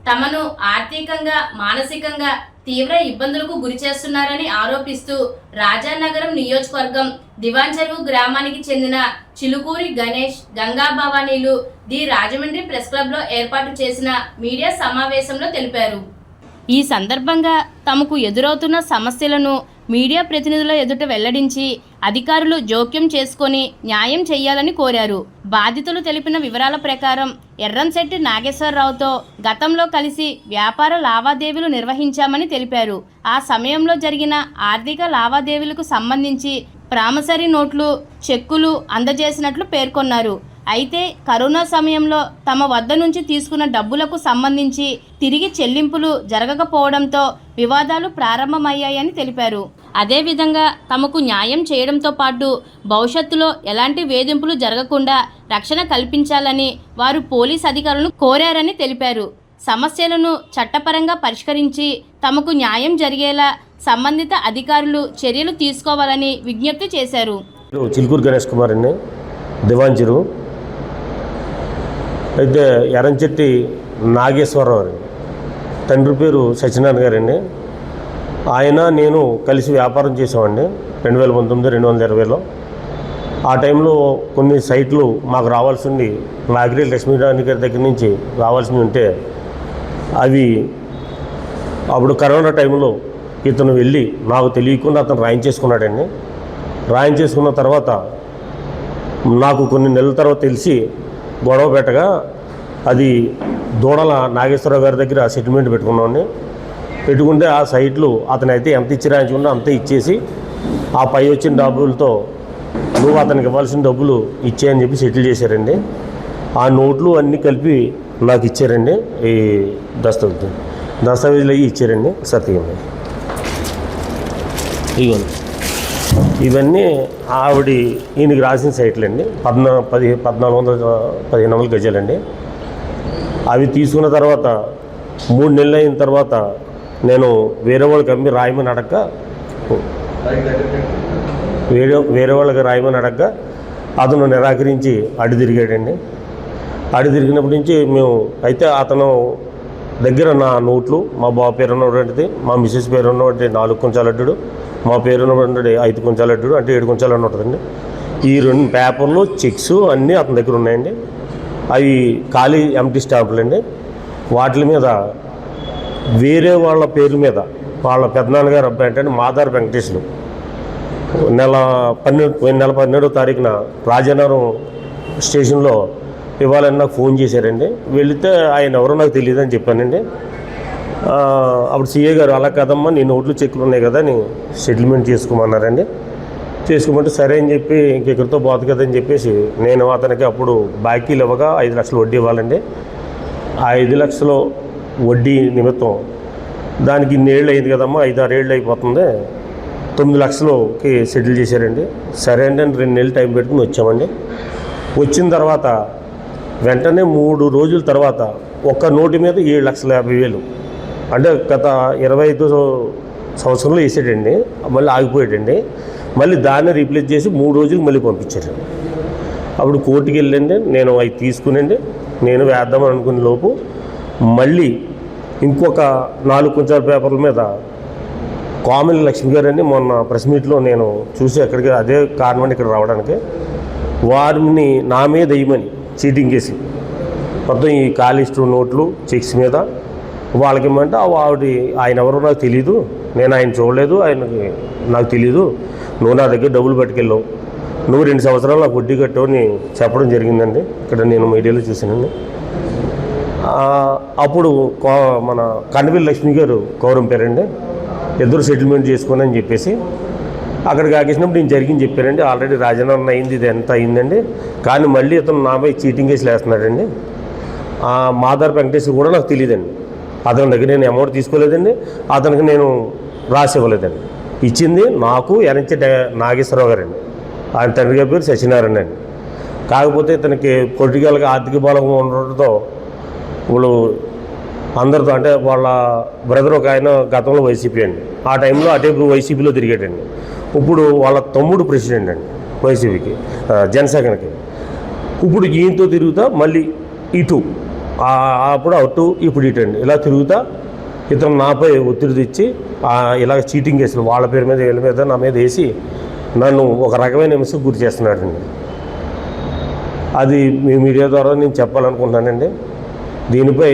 తమను ఆర్థికంగా మానసికంగా తీవ్ర ఇబ్బందులకు గురి చేస్తున్నారని ఆరోపిస్తూ రాజానగరం నియోజకవర్గం దివాన్ చెరువు గ్రామానికి చెందిన చిలుకూరి గణేష్, గంగా భవానీలు ది రాజమండ్రి ప్రెస్ క్లబ్లో ఏర్పాటు చేసిన మీడియా సమావేశంలో తెలిపారు. ఈ సందర్భంగా తమకు ఎదురవుతున్న సమస్యలను మీడియా ప్రతినిధుల ఎదుట వెల్లడించి అధికారులు జోక్యం చేసుకొని న్యాయం చేయాలని కోరారు. బాధితులు తెలిపిన వివరాల ప్రకారం ఎర్రంశెట్టి నాగేశ్వరరావుతో గతంలో కలిసి వ్యాపార లావాదేవీలు నిర్వహించామని తెలిపారు. ఆ సమయంలో జరిగిన ఆర్థిక లావాదేవీలకు సంబంధించి ప్రామిసరీ నోట్లు, చెక్కులు అందజేసినట్లు పేర్కొన్నారు. అయితే కరోనా సమయంలో తమ వద్ద నుంచి తీసుకున్న డబ్బులకు సంబంధించి తిరిగి చెల్లింపులు జరగకపోవడంతో వివాదాలు ప్రారంభమయ్యాయని తెలిపారు. అదేవిధంగా తమకు న్యాయం చేయడంతో పాటు భవిష్యత్తులో ఎలాంటి వేధింపులు జరగకుండా రక్షణ కల్పించాలని వారు పోలీస్ అధికారులను కోరారని తెలిపారు. సమస్యలను చట్టపరంగా పరిష్కరించి తమకు న్యాయం జరిగేలా సంబంధిత అధికారులు చర్యలు తీసుకోవాలని విజ్ఞప్తి చేశారు. చిలుకూరి గణేష్ కుమార్ అండి, దివాన్ చెరువు. అయితే ఎర్రంశెట్టి నాగేశ్వరరావు అండి, తండ్రి పేరు సత్యనారాయణ గారండి. ఆయన నేను కలిసి వ్యాపారం చేసామండి 2019, 2020లో. ఆ టైంలో కొన్ని సైట్లు మాకు రావాల్సింది నాగిరెడ్డి లక్ష్మీనారాయణ గారి దగ్గర నుంచి రావాల్సింది ఉంటే అవి అప్పుడు కరోనా టైంలో ఇతను వెళ్ళి నాకు తెలియకుండా అతను రాయించేసుకున్నాడండి. రాయించేసుకున్న తర్వాత నాకు కొన్ని నెలల తర్వాత తెలిసి గొడవ పెట్టగా అది దూడల నాగేశ్వరరావు గారి దగ్గర సెటిల్మెంట్ పెట్టుకున్నామండి. పెట్టుకుంటే ఆ సైట్లు అతనైతే ఎంత ఇచ్చి రాయించుకున్నా అంతే ఇచ్చేసి ఆ పై వచ్చిన డబ్బులతో నువ్వు అతనికి ఇవ్వాల్సిన డబ్బులు ఇచ్చేయని చెప్పి సెటిల్ చేశారండి. ఆ నోట్లు అన్నీ కలిపి నాకు ఇచ్చారండి. ఈ దస్తావేజులు అవి ఇచ్చారండి. సత్యం ఇవన్నీ ఆవిడ ఈయనకి రాసిన సైట్లు అండి. 1415 గజాలండి. అవి తీసుకున్న తర్వాత 3 నెలలు అయిన తర్వాత నేను వేరే వాళ్ళకి అమ్మి రాయమని అడగ వేరే వాళ్ళకి రాయమని అడగ అతను నిరాకరించి అడి తిరిగాడండి. అడి తిరిగినప్పటి నుంచి మేము అయితే అతను దగ్గర నా నోట్లు, మా బాబు పేరు ఉన్నటువంటిది, మా మిస్సెస్ పేరు ఉన్నటువంటి 4 కుంచాల అడ్డు, మా పేరు ఉన్నటువంటి 5 కుంచాల అడ్డు, అంటే 7 కుంచాలు అని ఉంటుందండి. ఈ 2 పేపర్లు, చెక్స్ అన్నీ అతని దగ్గర ఉన్నాయండి. అవి ఖాళీ ఎంటీ స్టాంపులు అండి. వాటి మీద వేరే వాళ్ళ పేరు మీద వాళ్ళ పెద్దనాన్నగారు అబ్బాయి అంటే మాదార్ వెంకటేశ్వరు నెల 12వ తారీఖున రాజానగరం స్టేషన్లో ఇవ్వాలని నాకు ఫోన్ చేశారండి. వెళితే ఆయన ఎవరో నాకు తెలియదు అని చెప్పానండి. అప్పుడు సీఏ గారు అలా కదమ్మా నీ నోట్లు చెక్కులు ఉన్నాయి కదా నీ సెటిల్మెంట్ చేసుకోమన్నారండి. చేసుకోమంటే సరే అని చెప్పి ఇంకెక్కడితో పోదు కదని చెప్పేసి నేను అతనికి అప్పుడు బాకీలు ఇవ్వగా 5 లక్షలు వడ్డీ ఇవ్వాలండి. ఆ 5 లక్షలు వడ్డీ నిమిత్తం దానికి ఇన్నేళ్ళు అయింది కదమ్మా, 5-6 ఏళ్ళు అయిపోతుంది, 9 లక్షలకి సెటిల్ చేశారండి. సరే అండి అని 2 నెలలు టైం పెట్టుకుని వచ్చామండి. వచ్చిన తర్వాత వెంటనే 3 రోజుల తర్వాత ఒక్క నోటి మీద 7,50,000 అంటే గత 25 సంవత్సరంలో వేసాడండి. మళ్ళీ ఆగిపోయాడండి. మళ్ళీ దాన్ని రీప్లేస్ చేసి 3 రోజులకు మళ్ళీ పంపించారండి. అప్పుడు కోర్టుకి వెళ్ళండి. నేను అవి తీసుకునండి నేను వేద్దామని అనుకునే లోపు మళ్ళీ ఇంకొక 4 కుంచాల పేపర్ల మీద కామిల్ లక్ష్మి గారు అండి మొన్న ప్రెస్ మీట్లో నేను చూసి అక్కడికి అదే కారణం అండి ఇక్కడ రావడానికి. వారిని నా మీద వేయమని చీటింగ్ చేసి మొత్తం ఈ కాలిస్టు నోట్లు, చెక్స్ మీద వాళ్ళకి ఇమ్మంటే ఆయన ఎవరో నాకు తెలీదు, నేను ఆయన చూడలేదు, ఆయనకి నాకు తెలీదు, నువ్వు నా దగ్గర డబ్బులు పట్టుకెళ్ళావు, నువ్వు 2 సంవత్సరాలు నాకు వడ్డీ కట్టావు అని చెప్పడం జరిగిందండి. ఇక్కడ నేను మీడియాలో చూశానండి. అప్పుడు మన కనవిల్ లక్ష్మి గారు కౌరం పేరండి, ఇద్దరు సెటిల్మెంట్ చేసుకుని అని చెప్పేసి అక్కడికి ఆగేసినప్పుడు నేను జరిగింది చెప్పానండి. ఆల్రెడీ రాజీనామా అయింది, ఇది ఎంత అయిందండి, కానీ మళ్ళీ ఇతను నాపై చీటింగ్ కేసులు వేస్తున్నాడండి. మాదార్ వెంకటేశ్వర కూడా నాకు తెలియదండి. అతని దగ్గర నేను అమౌంట్ తీసుకోలేదండి, అతనికి నేను రాసి ఇవ్వలేదండి. ఇచ్చింది నాకు ఎర్రంశెట్టి నాగేశ్వరరావు గారండి, ఆయన తండ్రి గారి పేరు సత్యనారాయణ అండి. కాకపోతే ఇతనికి పొలిటికల్గా ఆర్థిక బలం ఉండడంతో ఇప్పుడు అందరితో అంటే వాళ్ళ బ్రదర్ ఒక ఆయన గతంలో వైసీపీ అండి, ఆ టైంలో అటే వైసీపీలో తిరిగాడండి. ఇప్పుడు వాళ్ళ తమ్ముడు ప్రెసిడెంట్ అండి వైసీపీకి, జనసేనకి. ఇప్పుడు ఈయనతో తిరుగుతా మళ్ళీ ఇటు అప్పుడు అటు ఇప్పుడు ఇటు అండి ఇలా తిరుగుతా ఇతను నాపై ఒత్తిడి తెచ్చి ఇలా చీటింగ్ కేసులు వాళ్ళ పేరు మీద వీళ్ళ మీద నా మీద వేసి నన్ను ఒక రకమైన హింసకు గురి చేస్తున్నాడండి. అది మీ మీడియా ద్వారా నేను చెప్పాలనుకుంటున్నానండి. దీనిపై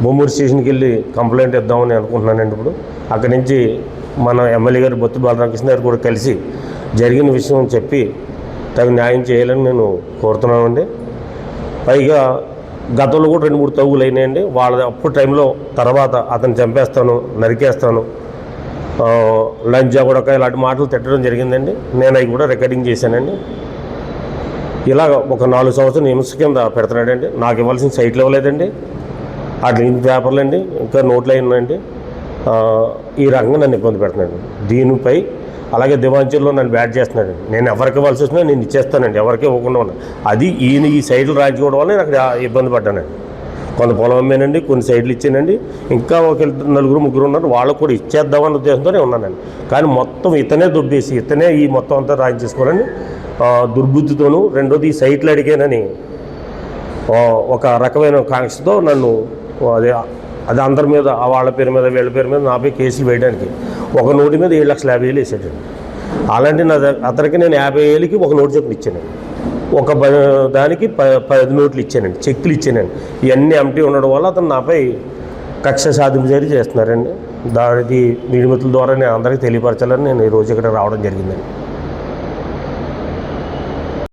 బొమ్మూరు స్టేషన్కి వెళ్ళి కంప్లైంట్ ఇద్దామని అనుకుంటున్నానండి. ఇప్పుడు అక్కడి నుంచి మన ఎమ్మెల్యే గారు బొత్తి బాలరామకృష్ణ గారు కూడా కలిసి జరిగిన విషయం చెప్పి తగు న్యాయం చేయాలని నేను కోరుతున్నానండి. పైగా గతంలో కూడా 2-3 తగులు అయినాయండి. వాళ్ళ అప్పుడు టైంలో తర్వాత అతను చంపేస్తాను, నరికేస్తాను, లంచా కూడా ఇలాంటి మాటలు తిట్టడం జరిగిందండి. నేను అవి కూడా రికార్డింగ్ చేశానండి. ఇలా ఒక 4 సంవత్సరాలు హింస కింద పెడుతున్నాడండి. నాకు ఇవ్వాల్సిన సైట్లు ఇవ్వలేదండి, అట్లా పేపర్లు అండి, ఇంకా నోట్లు అయినండి. ఈ రకంగా నన్ను ఇబ్బంది పెడుతున్నాడు. దీనిపై అలాగే దివాంచర్లో నన్ను బ్యాట్ చేస్తున్నాడు. నేను ఎవరికి ఇవ్వాల్సి వచ్చినా నేను ఇచ్చేస్తానండి, ఎవరికి ఇవ్వకుండా ఉన్నా. అది ఈయన ఈ సైడ్లు రాయించుకోవడం వల్ల నేను అక్కడ ఇబ్బంది పడ్డానండి. కొంత పొలం అమ్మానండి, కొన్ని సైడ్లు ఇచ్చానండి, ఇంకా ఒక 4-3 ఉన్నారు, వాళ్ళకు కూడా ఇచ్చేద్దామన్న ఉద్దేశంతోనే ఉన్నానండి. కానీ మొత్తం ఇతనే దుబ్బేసి ఇతనే ఈ మొత్తం అంతా రాయించేసుకోవాలని దుర్బుద్ధితోనూ, రెండోది ఈ సైట్లు అడిగానని ఒక రకమైన కాంక్షతో నన్ను అది అందరి మీద వాళ్ళ పేరు మీద వీళ్ళ పేరు మీద నాపై కేసులు వేయడానికి ఒక నోటి మీద 7,50,000 వేసాడండి. అలాంటి అతనికి నేను 50,000కి ఒక నోటు చొప్పున ఇచ్చాను. ఒక దానికి 10 నోట్లు ఇచ్చానండి, చెక్కులు ఇచ్చానండి. ఇవన్నీ ఎంటీ ఉండడం వల్ల అతను నాపై కక్ష సాధింపు జారీ చేస్తున్నారండి. దానికి మీడియా మిత్రుల ద్వారా నేను అందరికీ తెలియపరచాలని నేను ఈరోజు ఇక్కడ రావడం జరిగిందండి.